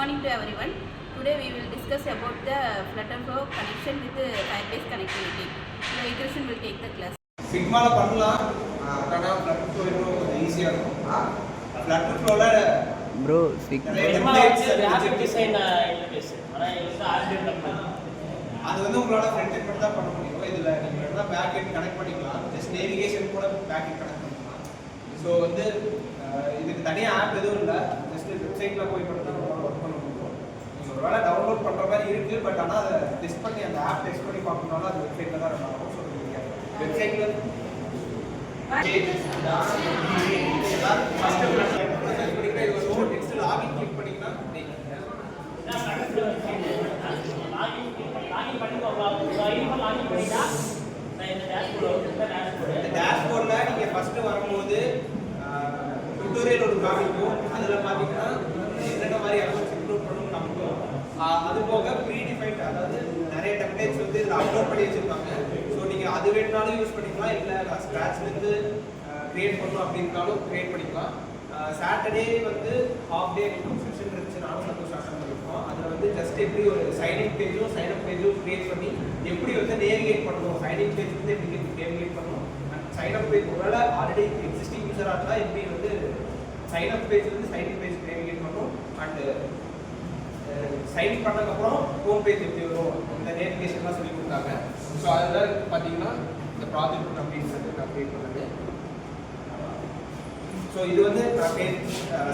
morning to everyone. Today we will discuss about the Flutterflow connection with Firebase connectivity. The equation will take the class. Figma la பண்ணலாம் ஆனா Flutterflow இன்னும் கொஞ்சம் ஈஸியா இருக்கும். Flutterflowல bro Figma graphic design interface ஆனா இது already அது வந்து உங்களோட ஃப்ரண்ட் எண்ட் மட்டும் தான் பண்ண முடியும். இதுல நீங்க வேணா பேக் எண்ட் கனெக்ட் பண்ணிக்கலாம். ஜஸ்ட் நேவிகேஷன் கூட பேக் எண்ட் கனெக்ட் பண்ணிக்கலாம். சோ வந்து இதுக்கு தனியா ஆப் எதுவும் இல்ல. ஜஸ்ட் வெப்சைட்ல போய் மட்டும் தான் நம்மளால வர்க் பண்ண முடியும். நீங்க ஒருவேளை டவுன்லோட் பண்ற மாதிரி இருக்கு. பட் ஆனா அதை டெஸ்ட் பண்ணி அந்த ஆப் டெஸ்ட் பண்ணி பார்க்கணும்னா அது வெப்சைட்ல தான் ரன் ஆகும். ஸோ நீங்க வெப்சைட்ல ஃபர்ஸ்ட் லாகின் கிளிக் பண்ணிக்கலாம். டேஷ்போர்ட்ல நீங்க ஃபர்ஸ்ட் வரும்போது டுட்டோரியல் ஒரு காமிக்கும். அதுல பாத்தீங்கன்னா என்னென்ன மாதிரி அக்கவுண்ட்ஸ் இன்க்ளூட் பண்ணணும் காமிக்கும். அது போக ப்ரீ டிஃபைன்ட், அதாவது நிறைய டெம்ப்ளேட்ஸ் வந்து இதுல அப்லோட் பண்ணி வச்சிருக்காங்க. ஸோ நீங்க அது வேணும்னாலும் யூஸ் பண்ணிக்கலாம், இல்ல ஸ்கிராச்ல இருந்து கிரியேட் பண்ணணும் அப்படின்னாலும் கிரியேட் பண்ணிக்கலாம். சாட்டர்டே வந்து ஹாஃப் டே செஷன் இருந்துச்சுனாலும் சந்தோஷம் அட்டன் பண்ணிருக்கோம். அதில் வந்து ஜஸ்ட் எப்படி ஒரு சைனிங் பேஜும் சைனப் பேஜும் கிரியேட் பண்ணி எப்படி வந்து நேவிகேட் பண்ணணும், சைனிங் பேஜ் வந்து எப்படி நேவிகேட் பண்ணணும், அண்ட் சைனப் பேஜ் ஒருவேளை ஆல்ரெடி எக்ஸிஸ்டிங் யூஸராக இருந்தால் எப்படி வந்து சைனப் பேஜ் வந்து சைனிங் பேஜ் நேவிகேட் பண்ணணும், அண்ட் சைன் பண்ணதுக்கப்புறம் ஹோம் பேஜ் எப்படி வரும், இந்த நேவிகேஷன்லாம் சொல்லி கொடுத்தாங்க. ஸோ அதில் பார்த்தீங்கன்னா இந்த ப்ராஜெக்ட் அப்படின்றது நான் கிரியேட் பண்ணது. ஸோ இது வந்து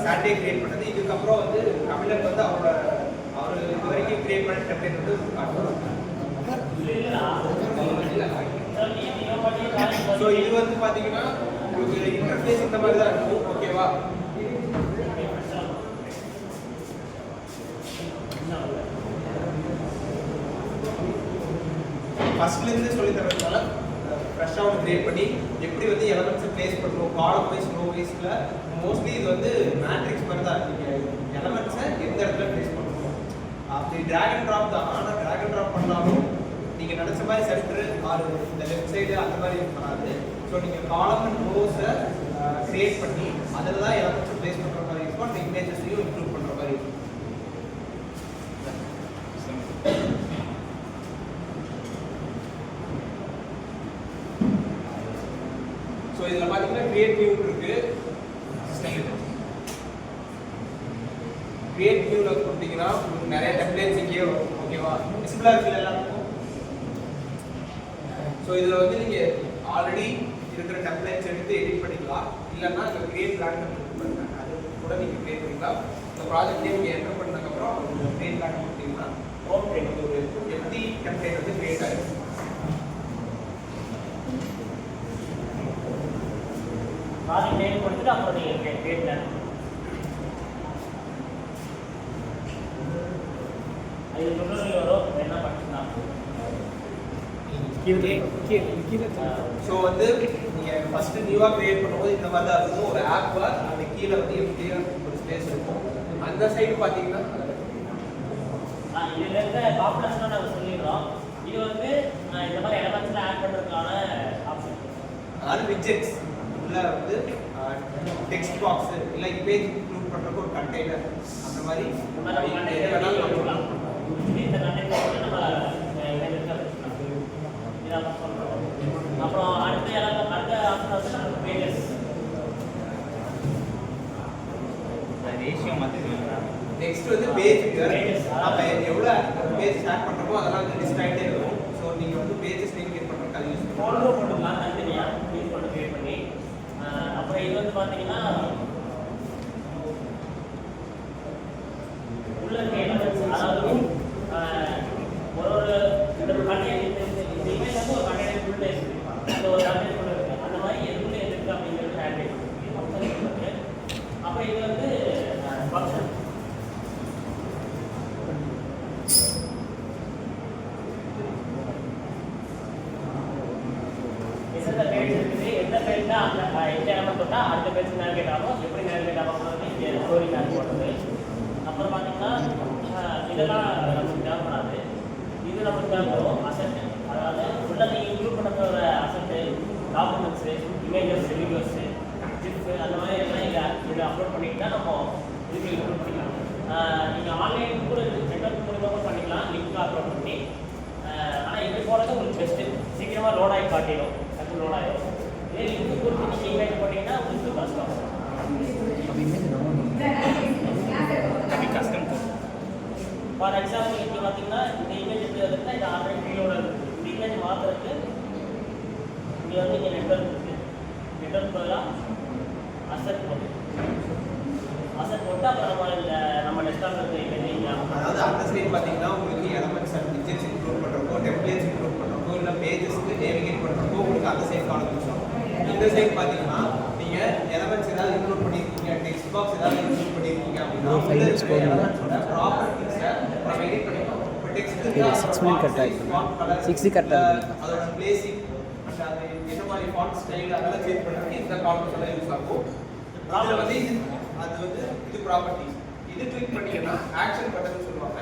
சாட்டர்டே கிரியேட் பண்ணது. இதுக்கப்புறம் வந்து தமிழர் வந்து அவர் இது வரைக்கும் கிரியேட் பண்ண டெம்ப்ளேட் வந்து ஸோ இது வந்து பார்த்தீங்கன்னா உங்களுக்கு இன்டர்ஃபேஸ் இந்த மாதிரி தான் இருக்கும். ஓகேவா? ஃபர்ஸ்ட்லேருந்து சொல்லி தரதுனால ஃப்ரெஷ்ஷாக ஒன்று கிரியேட் பண்ணி எப்படி வந்து எலமெண்ட்ஸை பிளேஸ் பண்ணுறோம், காலம் வைஸ் ரோ வைஸில். மோஸ்ட்லி இது வந்து மேட்ரிக்ஸ் மாதிரி தான். நீங்கள் எலமெண்ட்ஸை எந்த இடத்துல பிளேஸ் பண்ணணும் அப்படி ட்ராக் அண்ட் ட்ராப் தான். ஆனால் ட்ராக் அண்ட் ட்ராப் பண்ணாலும் நீங்கள் நினச்ச மாதிரி சென்டர் ஆறு இந்த லெஃப்ட் சைடு அந்த மாதிரி யூஸ் பண்ணாது. ஸோ நீங்கள் காலம் அண்ட் ரோஸை கிரியேட் பண்ணி அதில் தான் எலமெண்ட்ஸை பிளேஸ் பண்ணுற மாதிரி இருக்கும். அந்த இமேஜஸையும் இம்ப்ரூவ் பண்ணுற மாதிரி இருக்கும். ஸோ இதில் பார்த்தீங்கன்னா கிரியேட் வியூ இருக்கு. கிரியேட் வியூவில் கொடுத்தீங்கன்னா உங்களுக்கு நிறைய டெம்ப்ளேட்ஸ் இங்கே வரும். ஓகேவா? விசிபிளாக இருக்குது எல்லாருக்கும். ஸோ இதில் வந்து நீங்கள் ஆல்ரெடி இருக்கிற டெம்ப்ளேட்ஸ் எடுத்து எடிட் பண்ணிக்கலாம். இல்லைன்னா இந்த கிரியேட் பிளான் பண்ணுங்க, அது கூட நீங்கள் கிரியேட் பண்ணிக்கலாம். இந்த ப்ராஜெக்ட் நேம் நீங்கள் என்டர் பண்ணதுக்கப்புறம் கிரியேட் பிளான் கொடுத்தீங்கன்னா ஒரு எம்டி டெம்ப்ளேட் வந்து கிரியேட் ஆகிடும். ப்ராஜெக்ட் நேம் கொடுத்துட்டு அப்புறம் நீங்கள் கிரியேட் பண்ணணும். அது டுட்டோரியல் வரும், என்ன பண்ணிக்கலாம். ஸோ வந்து நீங்கள் ஃபஸ்ட்டு நியூவாக கிரியேட் பண்ணும்போது இந்த மாதிரி தான் இருக்கும். ஒரு ஆப்பில் அது கீழே வந்து எப்படியாக ஒரு ஸ்பேஸ் இருக்கும். அந்த சைடு பார்த்தீங்கன்னா இதில் இருக்க காம்பனன்ஸ்லாம் நாங்கள் சொல்லிடுறோம். இது வந்து இந்த மாதிரி எலமெண்ட்ஸ்லாம் ஆட் பண்ணுறதுக்கான ஆப்ஷன். அதாவது விட்ஜெட்ஸ் உள்ள வந்து டெக்ஸ்ட் பாக்ஸ் இல்லை இமேஜ் இன்க்ளூட் பண்ணுறதுக்கு ஒரு கண்டெய்னர் அந்த மாதிரி இந்த கண்டெய்னர் நம்ம இதாக சொல்கிறோம். அப்புறம் அடுத்த ஆப்ஷன் வந்து நம்ம பேஜஸ் ரேஷியோ மாற்றிருக்கீங்களா. நெக்ஸ்ட் வந்து பேஜ் அப்போ எவ்வளோ பேஜ் ஸ்டார்ட் பண்ணுறோமோ அதெல்லாம் வந்து லிஸ்ட் ஆகிட்டே இருக்கும். ஸோ நீங்கள் வந்து பேஜஸ் நேவிகேட் பண்ணுறதுக்கு அது யூஸ் ஃபாலோ பண்ணுறதுலாம் தனித்தனியாக யூஸ் பண்ண கிரியேட் பண்ணி. அப்புறம் இது வந்து பார்த்தீங்கன்னா உள்ள இருக்க எலமெண்ட்ஸ், அதாவது ஒரு கண்டெய்னர், இந்த இமேஜ் வந்து ஒரு கண்டெய்னர் உள்ள இருக்குது, அந்த ஒரு கண்டெய்னர் உள்ள இருக்குது, அந்த மாதிரி எதுக்குள்ள எதுக்கு அப்படிங்கிறது ஹேண்டில் பண்ணுறது. அப்புறம் இது வந்து ஃபங்க்ஷன். எந்த பேஜ் இருக்குது, எந்த பேஜ் தான் அந்த எந்த எலமெண்ட் போட்டால் அடுத்த பேஜ் நேவிகேட் ஆகும், எப்படி நேவிகேட் ஆகும்போது இங்கே ஸ்டோரி நேவிகேட் பண்ணுறது. அப்புறம் பார்த்தீங்கன்னா இதெல்லாம் நமக்கு தேவைப்படாது. இது நமக்கு தேவைப்படும் அசெட், அதாவது உள்ள நீங்கள் இன்க்ளூட் பண்ணுற asset, documents, images, videos, GIF அந்த மாதிரி எல்லாம் இதில் அப்லோட் பண்ணிக்கிட்டால் நம்ம இதுக்கு இன்க்ளூட் பண்ணிக்கலாம். நீங்கள் ஆன்லைன் ஜஸ்ட்டு சீக்கிரமாக லோட் ஆகி காட்டிடும், அது லோட் ஆகிடும். இதே லிங்க் கொடுத்து நீங்கள் இமேஜ் போட்டிங்கன்னா உங்களுக்கு கஷ்டம். ஃபார் எக்ஸாம்பிள் இங்கே பார்த்தீங்கன்னா இந்த இமேஜ் எப்படி வருதுன்னா இது ஆல்ரெடி ப்ரீலோட இருக்குது. இந்த இமேஜ் மாற்றுறதுக்கு இங்கே வந்து இங்கே நெட்வொர்க் இருக்குது. நெட்வொர்க் பதிலாக அசெட் போட்டு அப்புறம் நம்ம டெஸ்க்டாப்ல இருக்க இமேஜ் இங்கே அதாவது அந்த சைடு பார்த்தீங்கன்னா உங்களுக்கு எலமெண்ட்ஸ் அண்ட் விஜெட்ஸ் இன்க்ளூட் பண்ணுறப்போ, டெம்ப்ளேட்ஸ் இன்க்ளூட் பண்ணுறப்போ, இல்லை பேஜஸ்க்கு நேவிகேட் பண்ணுறப்போ உங்களுக்கு அந்த சைடு காமிக்கும். இந்த சைடு பார்த்தீங்கன்னா நீங்கள் எலமெண்ட்ஸ் ஏதாவது இன்க்ளூட் பண்ணியிருக்கீங்க, டெக்ஸ்ட் பாக்ஸ் ஏதாவது இன்க்ளூட் பண்ணியிருக்கீங்க அப்படின்னா எலமெண்ட்ஸோட ப்ராப்பர்ட்டிஸை நம்ம எடிட் பண்ணிக்கலாம். இப்போ டெக்ஸ்ட் அதோட பிளேசிங் அண்ட் அது என்ன மாதிரி ஃபாண்ட் ஸ்டைல் அதெல்லாம் சேஞ்ச் பண்ணுறதுக்கு இந்த காலம்ஸ் எல்லாம் யூஸ் ஆகும். அதில் வந்து அது வந்து இது ப்ராப்பர்ட்டிஸ். இது கிளிக் பண்ணீங்கன்னா ஆக்ஷன் பட்டன் சொல்லுவாங்க.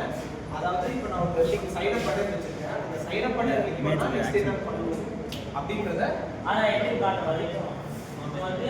அதாவது இப்போ நான் ஒரு சைன் அப் பட்டன் வச்சிருக்கேன், அந்த சைன் அப் பட்டன் கிளிக் பண்ணா நெக்ஸ்ட் என்ன பண்ணணும் அப்படின்றத ஆனால் எப்படி காட்டுறது? இது வந்து